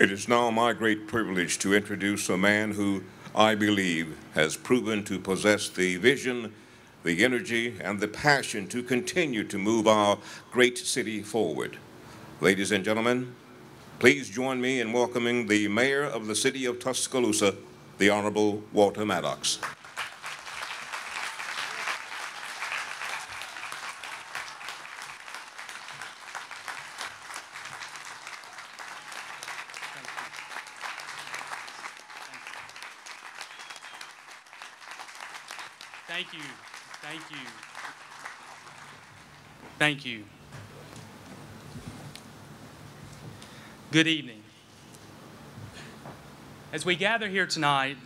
It is now my great privilege to introduce a man who I believe has proven to possess the vision, the energy, and the passion to continue to move our great city forward. Ladies and gentlemen, please join me in welcoming the mayor of the city of Tuscaloosa, the Honorable Walter Maddox. Thank you. Thank you. Thank you. Good evening. As we gather here tonight,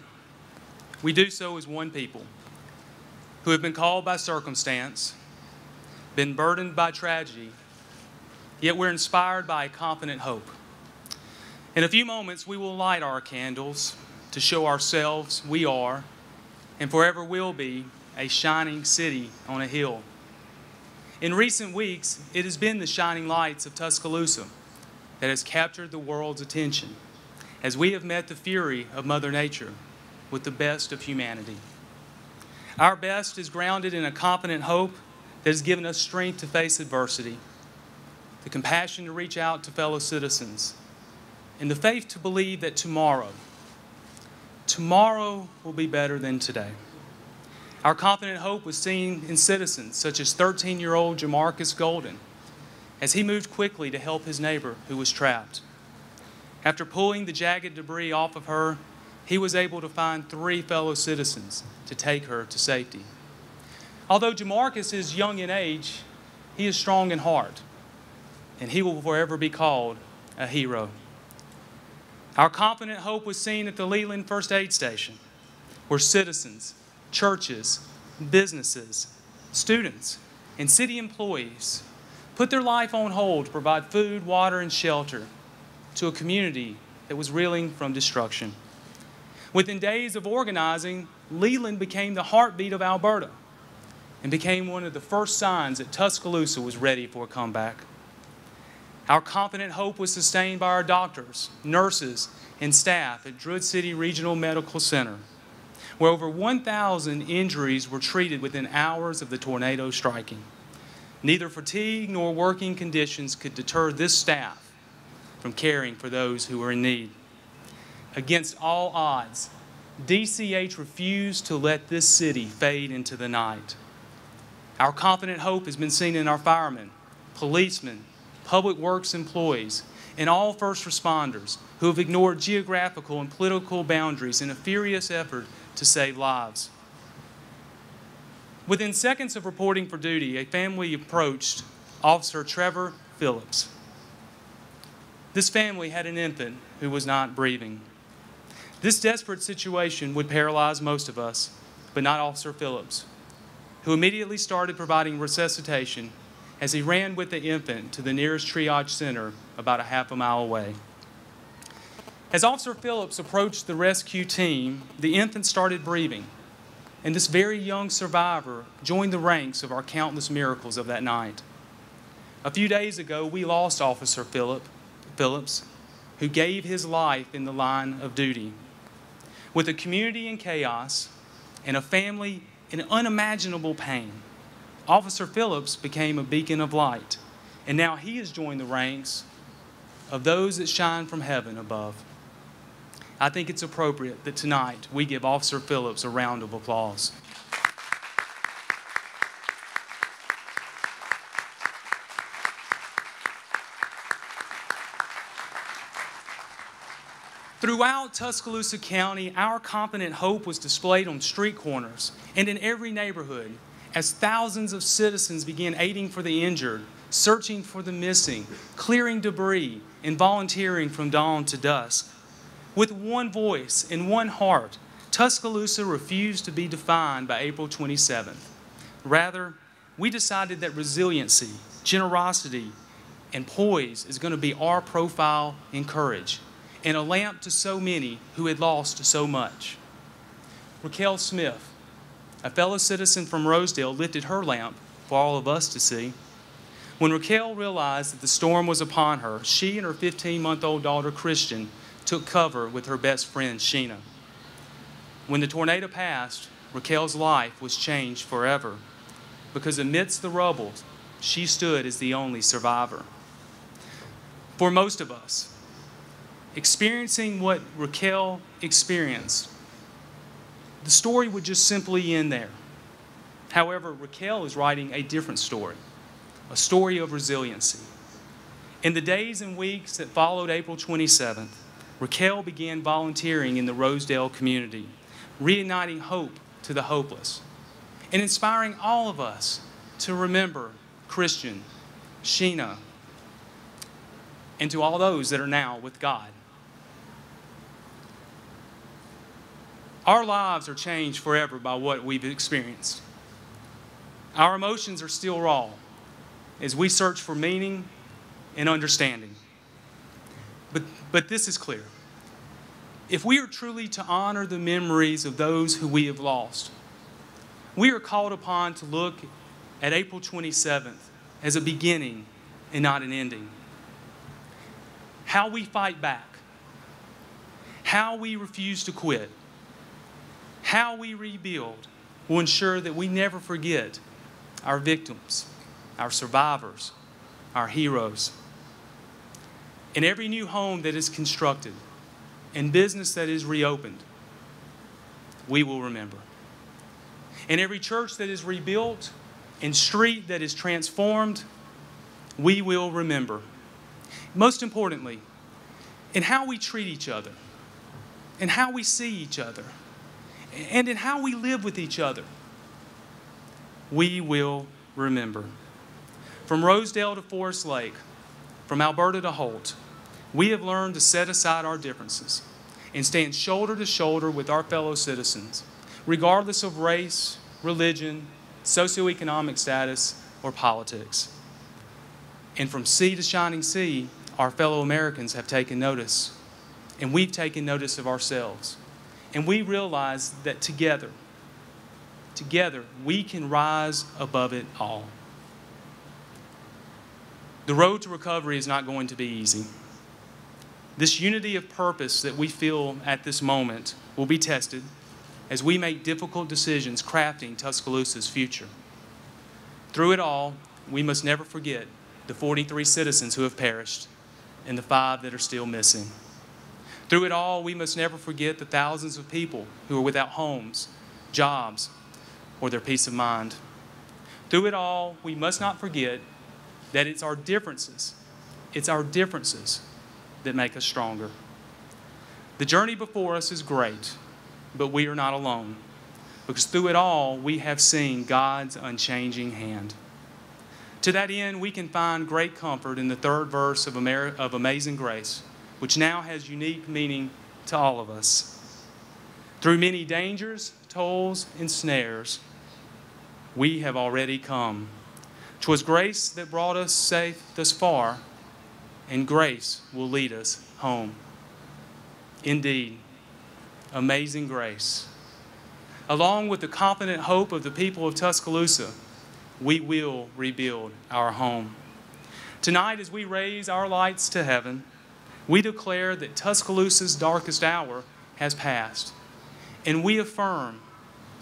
we do so as one people who have been called by circumstance, been burdened by tragedy, yet we're inspired by a confident hope. In a few moments, we will light our candles to show ourselves we are and forever will be a shining city on a hill. In recent weeks, it has been the shining lights of Tuscaloosa that has captured the world's attention as we have met the fury of Mother Nature with the best of humanity. Our best is grounded in a confident hope that has given us strength to face adversity, the compassion to reach out to fellow citizens, and the faith to believe that tomorrow will be better than today. Our confident hope was seen in citizens such as 13-year-old Jamarcus Golden as he moved quickly to help his neighbor who was trapped. After pulling the jagged debris off of her, he was able to find 3 fellow citizens to take her to safety. Although Jamarcus is young in age, he is strong in heart, and he will forever be called a hero. Our confident hope was seen at the Leland First Aid Station, where citizens, churches, businesses, students, and city employees put their life on hold to provide food, water, and shelter to a community that was reeling from destruction. Within days of organizing, Leland became the heartbeat of Alberta and became one of the first signs that Tuscaloosa was ready for a comeback. Our confident hope was sustained by our doctors, nurses, and staff at Druid City Regional Medical Center, where over 1,000 injuries were treated within hours of the tornado striking. Neither fatigue nor working conditions could deter this staff from caring for those who were in need. Against all odds, DCH refused to let this city fade into the night. Our confident hope has been seen in our firemen, policemen, public works employees, and all first responders who have ignored geographical and political boundaries in a furious effort to save lives. Within seconds of reporting for duty, a family approached Officer Trevor Phillips. This family had an infant who was not breathing. This desperate situation would paralyze most of us, but not Officer Phillips, who immediately started providing resuscitation as he ran with the infant to the nearest triage center about a half a mile away. As Officer Phillips approached the rescue team, the infant started breathing, and this very young survivor joined the ranks of our countless miracles of that night. A few days ago, we lost Officer Phillips, who gave his life in the line of duty. With a community in chaos and a family in unimaginable pain, Officer Phillips became a beacon of light, and now he has joined the ranks of those that shine from heaven above. I think it's appropriate that tonight we give Officer Phillips a round of applause. Throughout Tuscaloosa County, our confident hope was displayed on street corners and in every neighborhood as thousands of citizens began aiding for the injured, searching for the missing, clearing debris, and volunteering from dawn to dusk. With one voice and one heart, Tuscaloosa refused to be defined by April 27th. Rather, we decided that resiliency, generosity, and poise is going to be our profile and courage, and a lamp to so many who had lost so much. Raquel Smith, a fellow citizen from Rosedale, lifted her lamp for all of us to see. When Raquel realized that the storm was upon her, she and her 15-month-old daughter, Christian, took cover with her best friend, Sheena. When the tornado passed, Raquel's life was changed forever because amidst the rubble, she stood as the only survivor. For most of us, experiencing what Raquel experienced, the story would just simply end there. However, Raquel is writing a different story, a story of resiliency. In the days and weeks that followed April 27th, Raquel began volunteering in the Rosedale community, reigniting hope to the hopeless, and inspiring all of us to remember Christian, Sheena, and to all those that are now with God. Our lives are changed forever by what we've experienced. Our emotions are still raw as we search for meaning and understanding. But this is clear. If we are truly to honor the memories of those who we have lost, we are called upon to look at April 27th as a beginning and not an ending. How we fight back, how we refuse to quit, how we rebuild will ensure that we never forget our victims, our survivors, our heroes. In every new home that is constructed and business that is reopened, we will remember. In every church that is rebuilt and street that is transformed, we will remember. Most importantly, in how we treat each other, in how we see each other, and in how we live with each other, we will remember. From Rosedale to Forest Lake, from Alberta to Holt, we have learned to set aside our differences and stand shoulder to shoulder with our fellow citizens, regardless of race, religion, socioeconomic status, or politics. And from sea to shining sea, our fellow Americans have taken notice, and we've taken notice of ourselves. And we realize that together, we can rise above it all. The road to recovery is not going to be easy. This unity of purpose that we feel at this moment will be tested as we make difficult decisions crafting Tuscaloosa's future. Through it all, we must never forget the 43 citizens who have perished and the 5 that are still missing. Through it all, we must never forget the thousands of people who are without homes, jobs, or their peace of mind. Through it all, we must not forget that it's our differences that make us stronger. The journey before us is great, but we are not alone, because through it all, we have seen God's unchanging hand. To that end, we can find great comfort in the 3rd verse of Amazing Grace, which now has unique meaning to all of us. Through many dangers, toils, and snares, we have already come. 'Twas grace that brought us safe thus far, and grace will lead us home. Indeed, amazing grace. Along with the confident hope of the people of Tuscaloosa, we will rebuild our home. Tonight, as we raise our lights to heaven, we declare that Tuscaloosa's darkest hour has passed, and we affirm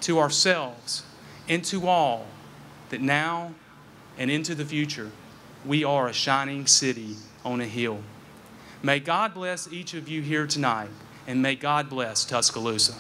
to ourselves and to all that now and into the future, we are a shining city on a hill. May God bless each of you here tonight, and may God bless Tuscaloosa.